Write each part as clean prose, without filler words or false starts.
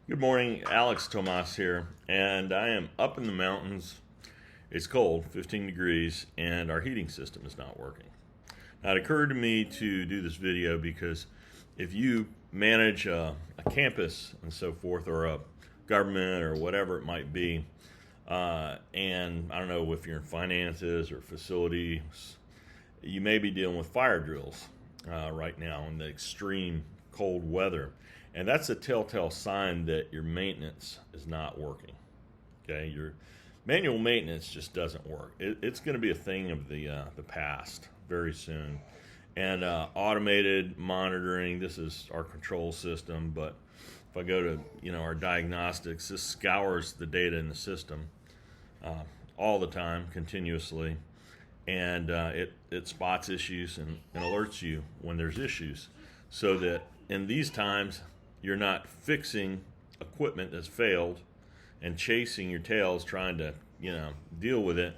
Good morning, Alex Tomas here, and I am up in the mountains. It's cold, 15 degrees, and our heating system is not working. Now, it occurred to me to do this video because if you manage a campus and so forth, or a government or whatever it might be, and I don't know if you're in finances or facilities, you may be dealing with fire drills right now in the extreme cold weather. And that's a telltale sign that your maintenance is not working. Okay, your manual maintenance just doesn't work. It's going to be a thing of the past very soon. And automated monitoring. This is our control system, but if I go to our diagnostics, this scours the data in the system all the time, continuously, and it spots issues and alerts you when there's issues, so that in these times you're not fixing equipment that's failed and chasing your tails trying to deal with it.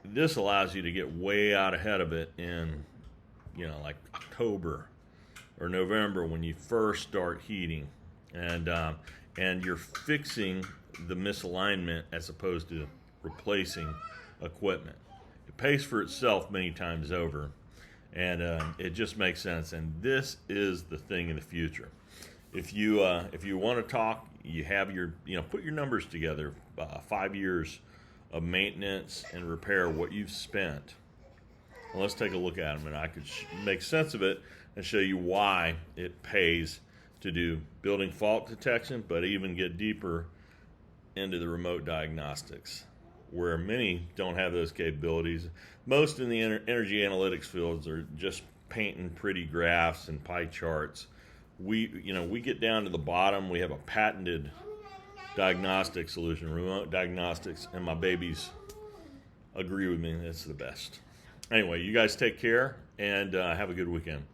This allows you to get way out ahead of it in like October or November when you first start heating, and you're fixing the misalignment as opposed to replacing equipment. It pays for itself many times over, and it just makes sense. And this is the thing in the future. If you want to talk, you have put your numbers together. 5 years of maintenance and repair, what you've spent. Well, let's take a look at them, and I could make sense of it and show you why it pays to do building fault detection, but even get deeper into the remote diagnostics, where many don't have those capabilities. Most in the energy analytics fields are just painting pretty graphs and pie charts. We get down to the bottom. We have a patented diagnostic solution, remote diagnostics, and my babies agree with me. It's the best. Anyway, you guys take care and have a good weekend.